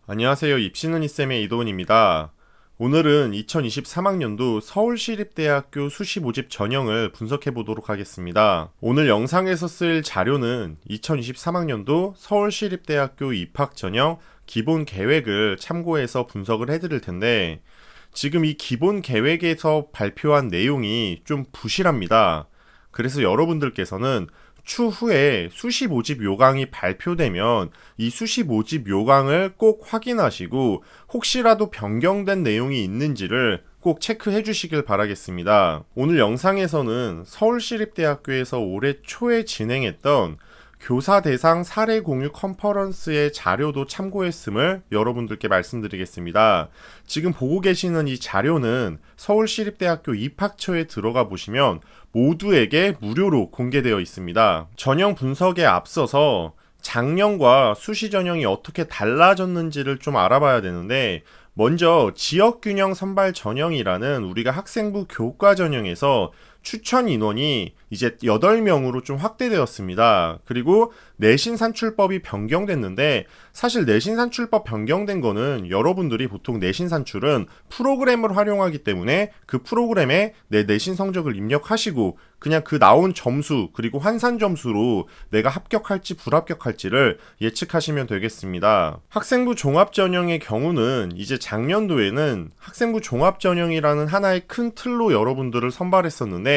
안녕하세요. 입시는 이쌤의 이도훈입니다. 오늘은 2023학년도 서울시립대학교 수시 모집 전형을 분석해 보도록 하겠습니다. 오늘 영상에서 쓸 자료는 2023학년도 서울시립대학교 입학 전형 기본 계획을 참고해서 분석을 해드릴 텐데, 지금 이 기본 계획에서 발표한 내용이 좀 부실합니다. 그래서 여러분들께서는 추후에 수시 모집 요강이 발표되면 이 수시 모집 요강을 꼭 확인하시고 혹시라도 변경된 내용이 있는지를 꼭 체크해 주시길 바라겠습니다. 오늘 영상에서는 서울시립대학교에서 올해 초에 진행했던 교사 대상 사례 공유 컨퍼런스의 자료도 참고했음을 여러분들께 말씀드리겠습니다. 지금 보고 계시는 이 자료는 서울시립대학교 입학처에 들어가 보시면 모두에게 무료로 공개되어 있습니다. 전형 분석에 앞서서 작년과 수시 전형이 어떻게 달라졌는지를 좀 알아봐야 되는데, 먼저 지역균형 선발 전형이라는 우리가 학생부 교과 전형에서 추천 인원이 이제 8명으로 좀 확대되었습니다. 그리고 내신 산출법이 변경됐는데, 사실 내신 산출법 변경된 거는 여러분들이 보통 내신 산출은 프로그램을 활용하기 때문에 그 프로그램에 내 내신 성적을 입력하시고 그냥 그 나온 점수 그리고 환산 점수로 내가 합격할지 불합격할지를 예측하시면 되겠습니다. 학생부 종합 전형의 경우는 이제 작년도에는 학생부 종합 전형이라는 하나의 큰 틀로 여러분들을 선발했었는데,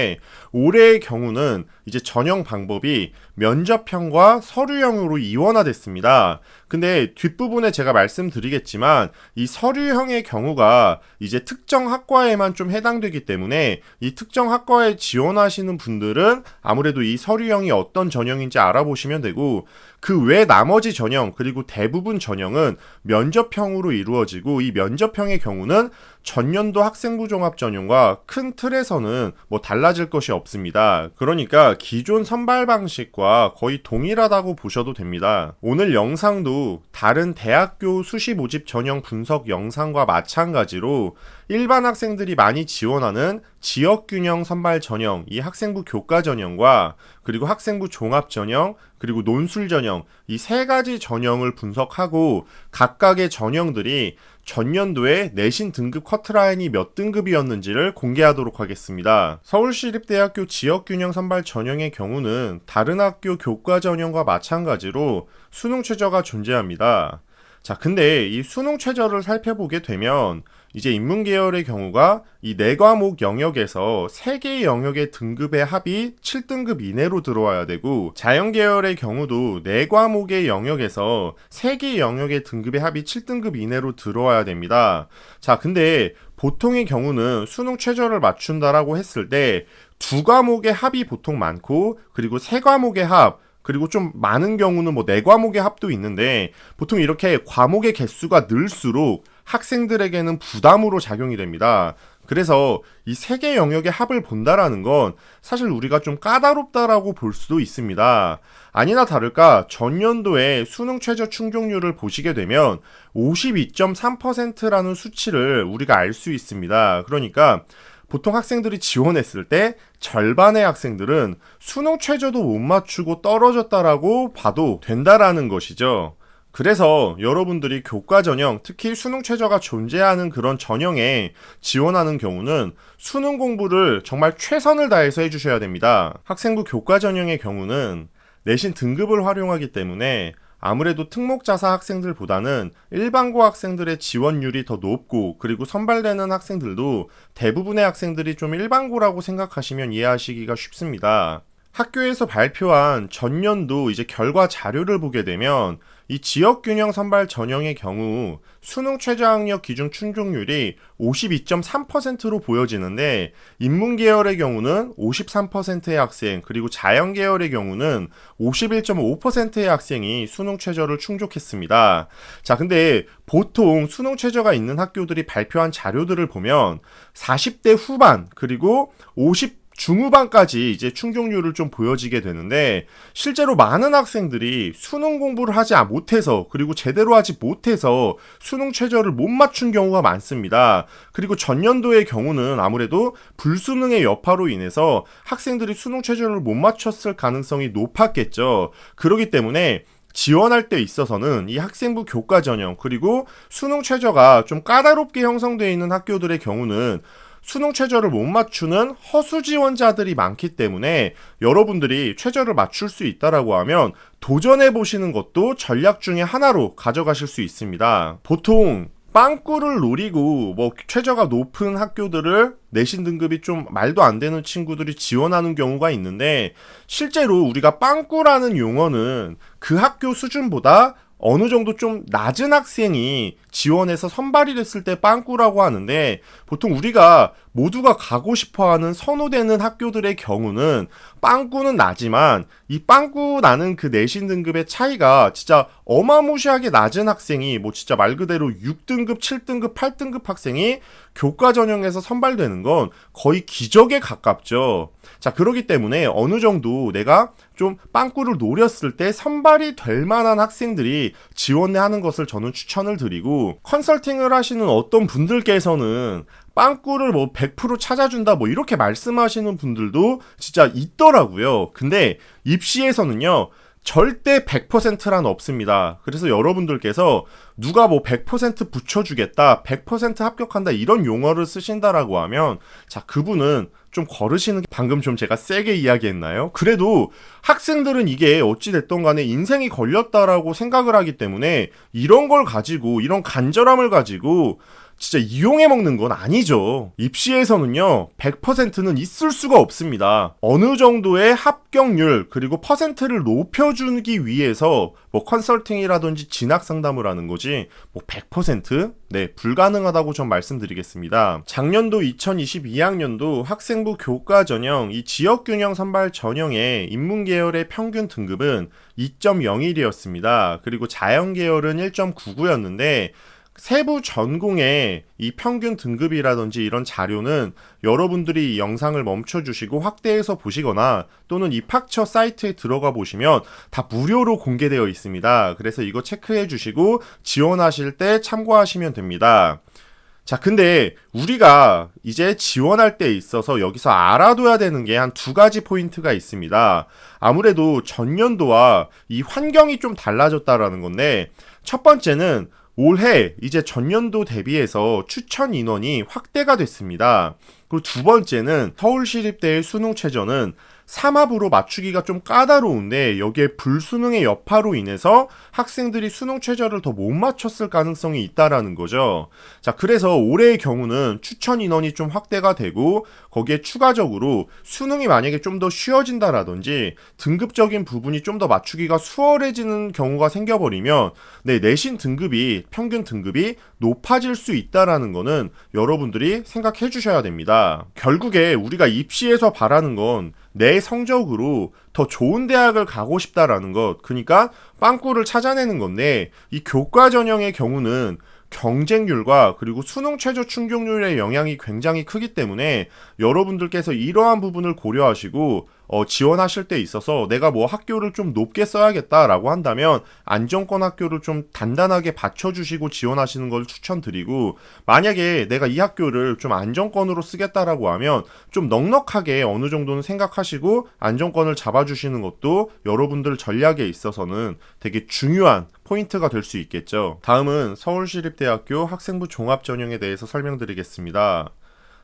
올해의 경우는 이제 전형 방법이 면접형과 서류형으로 이원화됐습니다. 근데 뒷부분에 제가 말씀드리겠지만 이 서류형의 경우가 이제 특정 학과에만 좀 해당되기 때문에 이 특정 학과에 지원하시는 분들은 아무래도 이 서류형이 어떤 전형인지 알아보시면 되고, 그 외 나머지 전형 그리고 대부분 전형은 면접형으로 이루어지고, 이 면접형의 경우는 전년도 학생부 종합 전형과 큰 틀에서는 뭐 달라질 것이 없습니다. 그러니까 기존 선발 방식과 거의 동일하다고 보셔도 됩니다. 오늘 영상도 다른 대학교 수시 모집 전형 분석 영상과 마찬가지로 일반 학생들이 많이 지원하는 지역균형 선발 전형, 이 학생부 교과 전형과 그리고 학생부 종합 전형, 그리고 논술 전형, 이 세 가지 전형을 분석하고 각각의 전형들이 전년도에 내신 등급 커트라인이 몇 등급이었는지를 공개하도록 하겠습니다. 서울시립대학교 지역균형 선발 전형의 경우는 다른 학교 교과 전형과 마찬가지로 수능 최저가 존재합니다. 자, 근데 이 수능 최저를 살펴보게 되면 이제 인문계열의 경우가 이 4과목 영역에서 3개의 영역의 등급의 합이 7등급 이내로 들어와야 되고, 자연계열의 경우도 4과목의 영역에서 3개의 영역의 등급의 합이 7등급 이내로 들어와야 됩니다. 자, 근데 보통의 경우는 수능 최저를 맞춘다라고 했을 때 2과목의 합이 보통 많고, 그리고 3과목의 합, 그리고 좀 많은 경우는 뭐 4과목의 합도 있는데, 보통 이렇게 과목의 개수가 늘수록 학생들에게는 부담으로 작용이 됩니다. 그래서 이 3개 영역의 합을 본다라는 건 사실 우리가 좀 까다롭다라고 볼 수도 있습니다. 아니나 다를까 전년도에 수능 최저 충족률을 보시게 되면 52.3%라는 수치를 우리가 알 수 있습니다. 그러니까 보통 학생들이 지원했을 때 절반의 학생들은 수능 최저도 못 맞추고 떨어졌다라고 봐도 된다라는 것이죠. 그래서 여러분들이 교과 전형, 특히 수능 최저가 존재하는 그런 전형에 지원하는 경우는 수능 공부를 정말 최선을 다해서 해주셔야 됩니다. 학생부 교과 전형의 경우는 내신 등급을 활용하기 때문에 아무래도 특목자사 학생들보다는 일반고 학생들의 지원율이 더 높고, 그리고 선발되는 학생들도 대부분의 학생들이 좀 일반고라고 생각하시면 이해하시기가 쉽습니다. 학교에서 발표한 전년도 이제 결과 자료를 보게 되면 이 지역균형 선발 전형의 경우 수능 최저학력 기준 충족률이 52.3%로 보여지는데, 인문계열의 경우는 53%의 학생, 그리고 자연계열의 경우는 51.5%의 학생이 수능 최저를 충족했습니다. 자, 근데 보통 수능 최저가 있는 학교들이 발표한 자료들을 보면 40대 후반 그리고 50 중후반까지 이제 충족률을 좀 보여지게 되는데, 실제로 많은 학생들이 수능 공부를 하지 못해서, 그리고 제대로 하지 못해서 수능 최저를 못 맞춘 경우가 많습니다. 그리고 전년도의 경우는 아무래도 불수능의 여파로 인해서 학생들이 수능 최저를 못 맞췄을 가능성이 높았겠죠. 그렇기 때문에 지원할 때 있어서는 이 학생부 교과 전형 그리고 수능 최저가 좀 까다롭게 형성되어 있는 학교들의 경우는 수능 최저를 못 맞추는 허수 지원자들이 많기 때문에 여러분들이 최저를 맞출 수 있다라고 하면 도전해 보시는 것도 전략 중에 하나로 가져가실 수 있습니다. 보통 빵꾸를 노리고 뭐 최저가 높은 학교들을 내신 등급이 좀 말도 안 되는 친구들이 지원하는 경우가 있는데, 실제로 우리가 빵꾸라는 용어는 그 학교 수준보다 어느 정도 좀 낮은 학생이 지원해서 선발이 됐을 때 빵꾸라고 하는데, 보통 우리가 모두가 가고 싶어하는 선호되는 학교들의 경우는 빵꾸는 나지만 이 빵꾸 나는 그 내신 등급의 차이가 진짜 어마무시하게 낮은 학생이 뭐 진짜 말 그대로 6등급, 7등급, 8등급 학생이 교과 전형에서 선발되는 건 거의 기적에 가깝죠. 자, 그렇기 때문에 어느 정도 내가 좀 빵꾸를 노렸을 때 선발이 될 만한 학생들이 지원하는 것을 저는 추천을 드리고, 컨설팅을 하시는 어떤 분들께서는 빵꾸를 뭐 100% 찾아준다 뭐 이렇게 말씀하시는 분들도 진짜 있더라고요. 근데 입시에서는요, 절대 100%란 없습니다. 그래서 여러분들께서 누가 뭐 100% 붙여주겠다, 100% 합격한다 이런 용어를 쓰신다라고 하면, 자, 그분은 좀 거르시는 게, 방금 좀 제가 세게 이야기했나요? 그래도 학생들은 이게 어찌됐던 간에 인생이 걸렸다라고 생각을 하기 때문에 이런 걸 가지고, 이런 간절함을 가지고 진짜 이용해 먹는 건 아니죠. 입시에서는요, 100%는 있을 수가 없습니다. 어느 정도의 합격률 그리고 퍼센트를 높여주기 위해서 뭐 컨설팅이라든지 진학 상담을 하는 거지, 뭐 100%? 네, 불가능하다고 전 말씀드리겠습니다. 작년도 2022학년도 학생부 교과 전형 이 지역균형 선발 전형의 인문계열의 평균 등급은 2.01이었습니다. 그리고 자연계열은 1.99였는데 세부 전공의 이 평균 등급이라든지 이런 자료는 여러분들이 이 영상을 멈춰주시고 확대해서 보시거나 또는 입학처 사이트에 들어가 보시면 다 무료로 공개되어 있습니다. 그래서 이거 체크해 주시고 지원하실 때 참고하시면 됩니다. 자, 근데 우리가 이제 지원할 때 있어서 여기서 알아둬야 되는 게 한 두 가지 포인트가 있습니다. 아무래도 전년도와 이 환경이 좀 달라졌다라는 건데, 첫 번째는 올해 이제 전년도 대비해서 추천 인원이 확대가 됐습니다. 그리고 두 번째는 서울시립대의 수능 최저는 3합으로 맞추기가 좀 까다로운데, 여기에 불수능의 여파로 인해서 학생들이 수능 최저를 더 못 맞췄을 가능성이 있다라는 거죠. 자, 그래서 올해의 경우는 추천 인원이 좀 확대가 되고, 거기에 추가적으로 수능이 만약에 좀 더 쉬워진다라든지 등급적인 부분이 좀 더 맞추기가 수월해지는 경우가 생겨버리면 내신 등급이, 평균 등급이 높아질 수 있다라는 거는 여러분들이 생각해 주셔야 됩니다. 결국에 우리가 입시에서 바라는 건 내 성적으로 더 좋은 대학을 가고 싶다라는 것, 그러니까 빵꾸를 찾아내는 건데, 이 교과 전형의 경우는 경쟁률과 그리고 수능 최저 충족률의 영향이 굉장히 크기 때문에 여러분들께서 이러한 부분을 고려하시고 지원하실 때 있어서 내가 뭐 학교를 좀 높게 써야겠다라고 한다면 안정권 학교를 좀 단단하게 받쳐주시고 지원하시는 걸 추천드리고, 만약에 내가 이 학교를 좀 안정권으로 쓰겠다라고 하면 좀 넉넉하게 어느 정도는 생각하시고 안정권을 잡아주시는 것도 여러분들 전략에 있어서는 되게 중요한 포인트가 될 수 있겠죠. 다음은 서울시립대학교 학생부 종합전형에 대해서 설명드리겠습니다.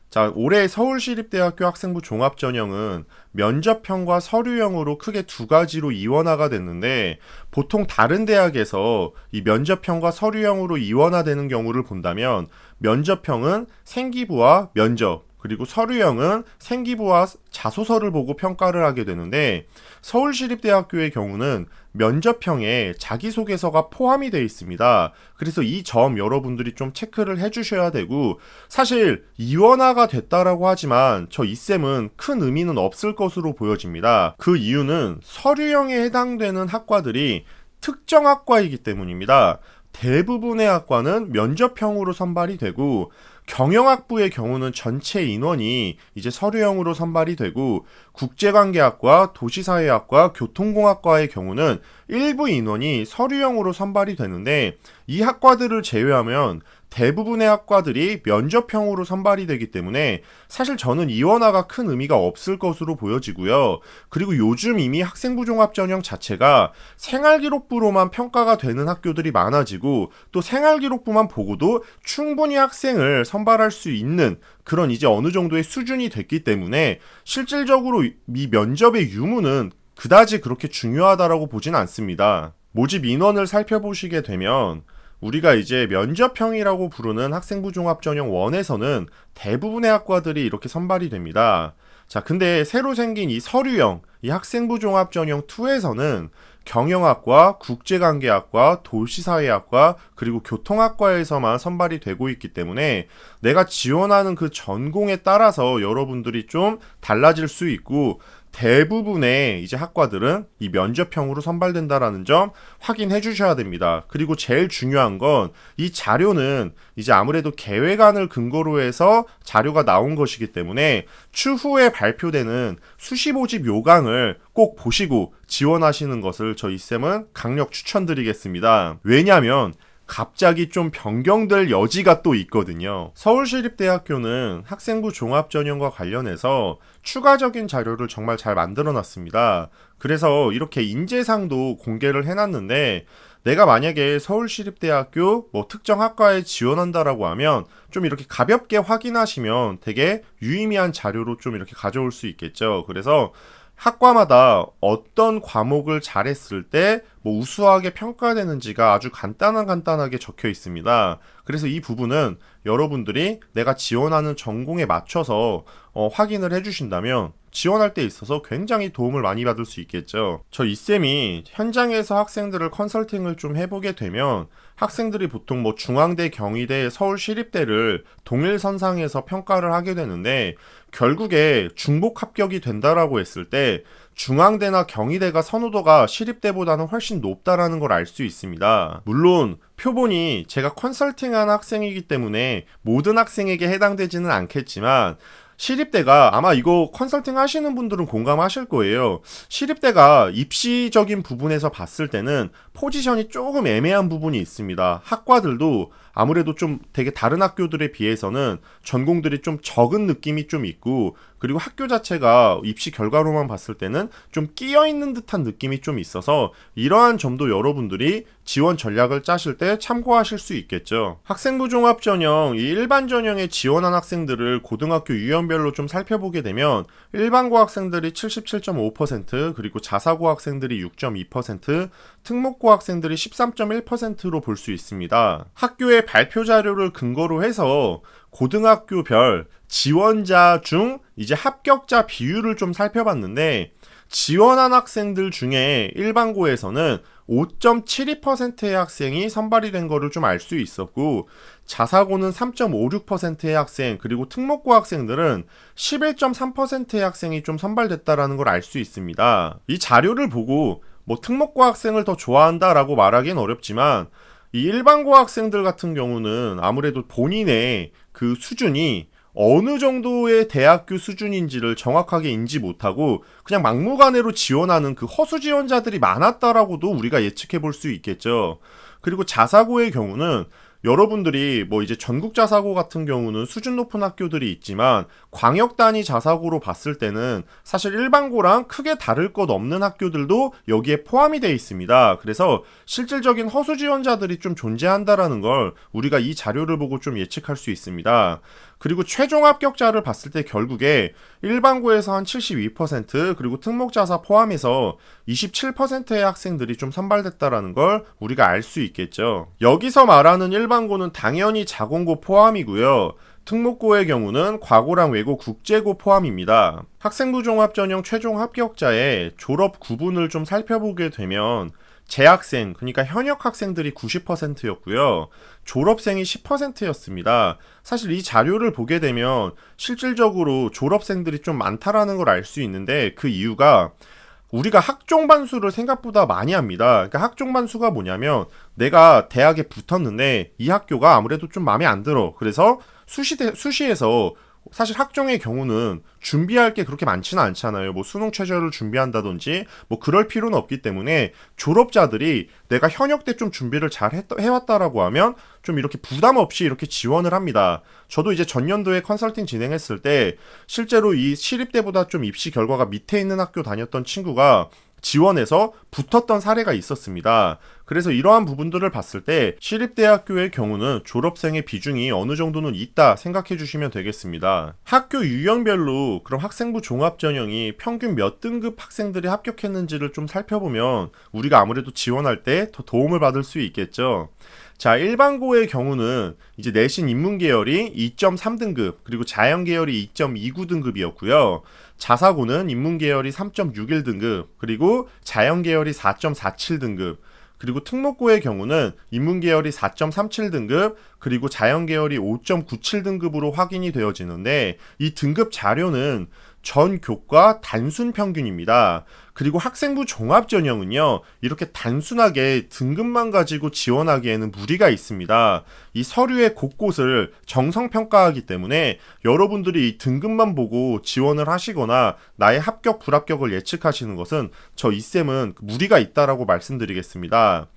자, 올해 서울시립대학교 학생부 종합전형은 면접형과 서류형으로 크게 두 가지로 이원화가 됐는데, 보통 다른 대학에서 이 면접형과 서류형으로 이원화되는 경우를 본다면 면접형은 생기부와 면접, 그리고 서류형은 생기부와 자소서를 보고 평가를 하게 되는데, 서울시립대학교의 경우는 면접형에 자기소개서가 포함이 되어 있습니다. 그래서 이 점 여러분들이 좀 체크를 해주셔야 되고, 사실 이원화가 됐다라고 하지만 저 이쌤은 큰 의미는 없을 것으로 보여집니다. 그 이유는 서류형에 해당되는 학과들이 특정 학과이기 때문입니다. 대부분의 학과는 면접형으로 선발이 되고, 경영학부의 경우는 전체 인원이 이제 서류형으로 선발이 되고, 국제관계학과, 도시사회학과, 교통공학과의 경우는 일부 인원이 서류형으로 선발이 되는데 이 학과들을 제외하면 대부분의 학과들이 면접형으로 선발이 되기 때문에 사실 저는 이원화가 큰 의미가 없을 것으로 보여지고요. 그리고 요즘 이미 학생부 종합 전형 자체가 생활기록부로만 평가가 되는 학교들이 많아지고 또 생활기록부만 보고도 충분히 학생을 선발할 수 있는 그런 이제 어느 정도의 수준이 됐기 때문에 실질적으로 이 면접의 유무는 그다지 그렇게 중요하다라고 보진 않습니다. 모집 인원을 살펴보시게 되면 우리가 이제 면접형이라고 부르는 학생부 종합 전형 1에서는 대부분의 학과들이 이렇게 선발이 됩니다. 자, 근데 새로 생긴 이 서류형, 이 학생부 종합 전형 2에서는 경영학과, 국제관계학과, 도시사회학과, 그리고 교통학과에서만 선발이 되고 있기 때문에 내가 지원하는 그 전공에 따라서 여러분들이 좀 달라질 수 있고 대부분의 이제 학과들은 이 면접형으로 선발된다라는 점 확인해 주셔야 됩니다. 그리고 제일 중요한 건 이 자료는 이제 아무래도 계획안을 근거로 해서 자료가 나온 것이기 때문에 추후에 발표되는 수시 모집 요강을 꼭 보시고 지원하시는 것을 저희 쌤은 강력 추천드리겠습니다. 왜냐하면 갑자기 좀 변경될 여지가 또 있거든요. 서울시립대학교는 학생부 종합전형과 관련해서 추가적인 자료를 정말 잘 만들어놨습니다. 그래서 이렇게 인재상도 공개를 해놨는데 내가 만약에 서울시립대학교 뭐 특정 학과에 지원한다라고 하면 좀 이렇게 가볍게 확인하시면 되게 유의미한 자료로 좀 이렇게 가져올 수 있겠죠. 그래서 학과마다 어떤 과목을 잘했을 때 뭐 우수하게 평가되는지가 아주 간단하게 적혀 있습니다. 그래서 이 부분은 여러분들이 내가 지원하는 전공에 맞춰서 확인을 해주신다면 지원할 때 있어서 굉장히 도움을 많이 받을 수 있겠죠. 저 이쌤이 현장에서 학생들을 컨설팅을 좀 해보게 되면 학생들이 보통 뭐 중앙대, 경희대, 서울시립대를 동일선상에서 평가를 하게 되는데 결국에 중복 합격이 된다라고 했을 때 중앙대나 경희대가 선호도가 시립대보다는 훨씬 높다라는 걸 알 수 있습니다. 물론 표본이 제가 컨설팅한 학생이기 때문에 모든 학생에게 해당되지는 않겠지만 시립대가 아마 이거 컨설팅 하시는 분들은 공감하실 거예요. 시립대가 입시적인 부분에서 봤을 때는 포지션이 조금 애매한 부분이 있습니다. 학과들도 아무래도 좀 되게 다른 학교들에 비해서는 전공들이 좀 적은 느낌이 좀 있고 그리고 학교 자체가 입시 결과로만 봤을 때는 좀 끼어있는 듯한 느낌이 좀 있어서 이러한 점도 여러분들이 지원 전략을 짜실 때 참고하실 수 있겠죠. 학생부 종합 전형, 이 일반 전형에 지원한 학생들을 고등학교 유형별로 좀 살펴보게 되면 일반고 학생들이 77.5%, 그리고 자사고 학생들이 6.2%, 특목고 학생들이 13.1%로 볼 수 있습니다. 학교의 발표 자료를 근거로 해서 고등학교별 지원자 중 이제 합격자 비율을 좀 살펴봤는데 지원한 학생들 중에 일반고에서는 5.72%의 학생이 선발이 된 거를 좀 알 수 있었고 자사고는 3.56%의 학생 그리고 특목고 학생들은 11.3%의 학생이 좀 선발됐다라는 걸 알 수 있습니다. 이 자료를 보고 뭐 특목고 학생을 더 좋아한다라고 말하기는 어렵지만 이 일반고 학생들 같은 경우는 아무래도 본인의 그 수준이 어느 정도의 대학교 수준인지를 정확하게 인지 못하고 그냥 막무가내로 지원하는 그 허수 지원자들이 많았다라고도 우리가 예측해 볼 수 있겠죠. 그리고 자사고의 경우는 여러분들이 뭐 이제 전국 자사고 같은 경우는 수준 높은 학교들이 있지만 광역 단위 자사고로 봤을 때는 사실 일반고랑 크게 다를 것 없는 학교들도 여기에 포함이 되어 있습니다. 그래서 실질적인 허수 지원자들이 좀 존재한다라는 걸 우리가 이 자료를 보고 좀 예측할 수 있습니다. 그리고 최종 합격자를 봤을 때 결국에 일반고에서 한 72% 그리고 특목자사 포함해서 27%의 학생들이 좀 선발됐다라는 걸 우리가 알 수 있겠죠. 여기서 말하는 일반고는 당연히 자공고 포함이고요. 특목고의 경우는 과고랑 외고 국제고 포함입니다. 학생부 종합 전형 최종 합격자의 졸업 구분을 좀 살펴보게 되면 재학생, 그러니까 현역 학생들이 90%였고요. 졸업생이 10%였습니다. 사실 이 자료를 보게 되면 실질적으로 졸업생들이 좀 많다라는 걸 알 수 있는데 그 이유가 우리가 학종반수를 생각보다 많이 합니다. 그러니까 학종반수가 뭐냐면 내가 대학에 붙었는데 이 학교가 아무래도 좀 마음에 안 들어. 그래서 수시에서 사실 학종의 경우는 준비할 게 그렇게 많지는 않잖아요. 뭐 수능 최저를 준비한다든지 뭐 그럴 필요는 없기 때문에 졸업자들이 내가 현역 때 좀 준비를 잘 해왔다라고 하면 좀 이렇게 부담 없이 이렇게 지원을 합니다. 저도 이제 전년도에 컨설팅 진행했을 때 실제로 이 시립대보다 좀 입시 결과가 밑에 있는 학교 다녔던 친구가 지원해서 붙었던 사례가 있었습니다. 그래서 이러한 부분들을 봤을 때 시립대학교의 경우는 졸업생의 비중이 어느 정도는 있다 생각해 주시면 되겠습니다. 학교 유형별로 그럼 학생부 종합전형이 평균 몇 등급 학생들이 합격했는지를 좀 살펴보면 우리가 아무래도 지원할 때 더 도움을 받을 수 있겠죠. 자, 일반고의 경우는 이제 내신 인문계열이 2.3등급, 그리고 자연계열이 2.29등급이었고요. 자사고는 인문계열이 3.61등급, 그리고 자연계열이 4.47등급, 그리고 특목고의 경우는 인문계열이 4.37등급, 그리고 자연계열이 5.97등급으로 확인이 되어지는데 이 등급 자료는 전 교과 단순 평균입니다. 그리고 학생부 종합전형은요, 이렇게 단순하게 등급만 가지고 지원하기에는 무리가 있습니다. 이 서류의 곳곳을 정성평가하기 때문에 여러분들이 이 등급만 보고 지원을 하시거나 나의 합격, 불합격을 예측하시는 것은 저 이쌤은 무리가 있다라고 말씀드리겠습니다.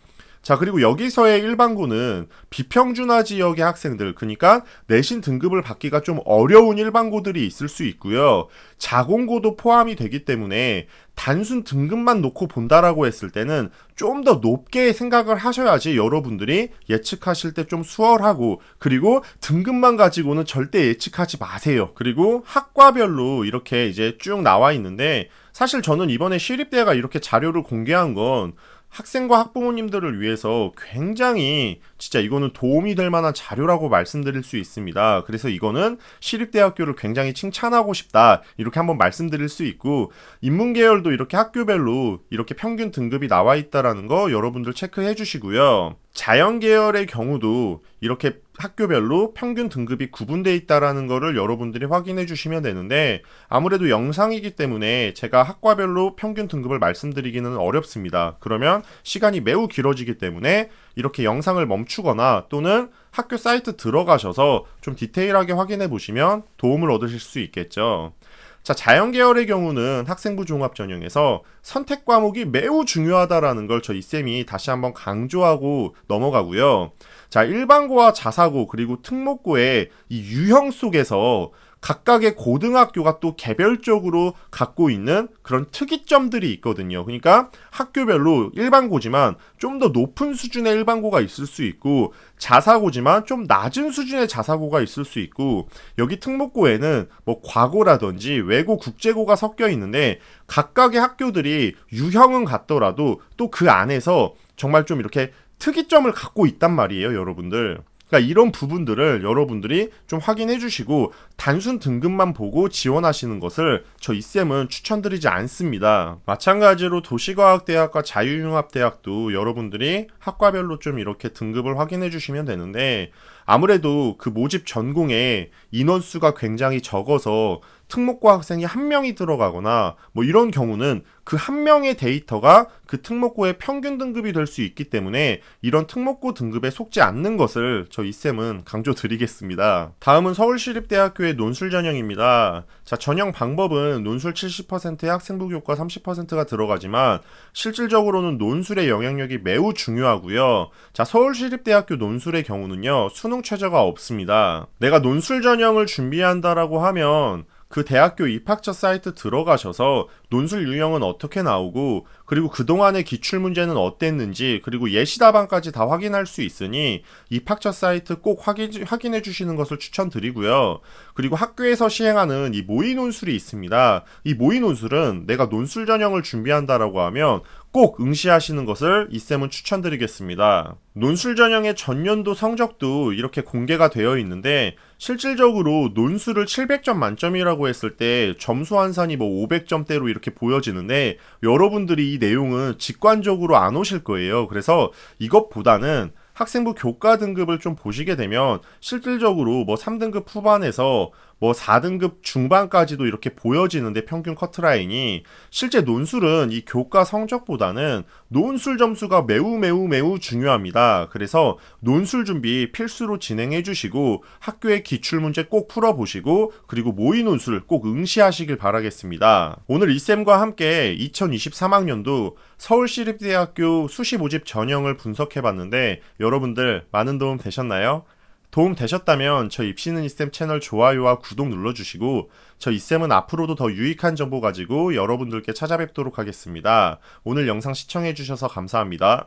자, 그리고 여기서의 일반고는 비평준화 지역의 학생들, 그러니까 내신 등급을 받기가 좀 어려운 일반고들이 있을 수 있고요. 자공고도 포함이 되기 때문에 단순 등급만 놓고 본다라고 했을 때는 좀 더 높게 생각을 하셔야지 여러분들이 예측하실 때 좀 수월하고, 그리고 등급만 가지고는 절대 예측하지 마세요. 그리고 학과별로 이렇게 이제 쭉 나와 있는데 사실 저는 이번에 시립대가 이렇게 자료를 공개한 건 학생과 학부모님들을 위해서 굉장히 진짜 이거는 도움이 될 만한 자료라고 말씀드릴 수 있습니다. 그래서 이거는 시립대학교를 굉장히 칭찬하고 싶다, 이렇게 한번 말씀드릴 수 있고, 인문계열도 이렇게 학교별로 이렇게 평균 등급이 나와 있다라는 거 여러분들 체크해 주시고요. 자연계열의 경우도 이렇게 학교별로 평균 등급이 구분되어 있다라는 거를 여러분들이 확인해 주시면 되는데 아무래도 영상이기 때문에 제가 학과별로 평균 등급을 말씀드리기는 어렵습니다. 그러면 시간이 매우 길어지기 때문에 이렇게 영상을 멈추거나 또는 학교 사이트 들어가셔서 좀 디테일하게 확인해 보시면 도움을 얻으실 수 있겠죠. 자, 자연계열의 경우는 학생부 종합전형에서 선택 과목이 매우 중요하다라는 걸 저희 쌤이 다시 한번 강조하고 넘어가고요. 자, 일반고와 자사고 그리고 특목고의 이 유형 속에서 각각의 고등학교가 또 개별적으로 갖고 있는 그런 특이점들이 있거든요. 그러니까 학교별로 일반고지만 좀 더 높은 수준의 일반고가 있을 수 있고 자사고지만 좀 낮은 수준의 자사고가 있을 수 있고, 여기 특목고에는 뭐 과고라든지 외고, 국제고가 섞여 있는데 각각의 학교들이 유형은 같더라도 또 그 안에서 정말 좀 이렇게 특이점을 갖고 있단 말이에요, 여러분들. 그러니까 이런 부분들을 여러분들이 좀 확인해 주시고 단순 등급만 보고 지원하시는 것을 저 이쌤은 추천드리지 않습니다. 마찬가지로 도시과학대학과 자유융합대학도 여러분들이 학과별로 좀 이렇게 등급을 확인해 주시면 되는데 아무래도 그 모집 전공에 인원수가 굉장히 적어서 특목고 학생이 한 명이 들어가거나 뭐 이런 경우는 그 한 명의 데이터가 그 특목고의 평균 등급이 될 수 있기 때문에 이런 특목고 등급에 속지 않는 것을 저 이쌤은 강조드리겠습니다. 다음은 서울시립대학교의 논술 전형입니다. 자, 전형 방법은 논술 70%에 학생부 교과 30%가 들어가지만 실질적으로는 논술의 영향력이 매우 중요하고요. 자, 서울시립대학교 논술의 경우는요, 수능 최저가 없습니다. 내가 논술 전형을 준비한다라고 하면 그 대학교 입학처 사이트 들어가셔서 논술 유형은 어떻게 나오고 그리고 그동안의 기출문제는 어땠는지 그리고 예시답안까지 다 확인할 수 있으니 입학처 사이트 꼭 확인해 주시는 것을 추천드리고요. 그리고 학교에서 시행하는 이 모의 논술이 있습니다. 이 모의 논술은 내가 논술 전형을 준비한다라고 하면 꼭 응시하시는 것을 이쌤은 추천드리겠습니다. 논술 전형의 전년도 성적도 이렇게 공개가 되어 있는데 실질적으로 논술을 700점 만점이라고 했을 때 점수 환산이 뭐 500점대로 이렇게 보여지는데 여러분들이 이 내용은 직관적으로 안 오실 거예요. 그래서 이것보다는 학생부 교과 등급을 좀 보시게 되면 실질적으로 뭐 3등급 후반에서 뭐 4등급 중반까지도 이렇게 보여지는데 평균 커트라인이 실제 논술은 이 교과 성적보다는 논술 점수가 매우 중요합니다. 그래서 논술 준비 필수로 진행해 주시고 학교의 기출문제 꼭 풀어보시고 그리고 모의 논술 꼭 응시하시길 바라겠습니다. 오늘 이쌤과 함께 2023학년도 서울시립대학교 수시 모집 전형을 분석해봤는데 여러분들 많은 도움 되셨나요? 도움 되셨다면 저 입시는 이쌤 채널 좋아요와 구독 눌러주시고 저 이쌤은 앞으로도 더 유익한 정보 가지고 여러분들께 찾아뵙도록 하겠습니다. 오늘 영상 시청해주셔서 감사합니다.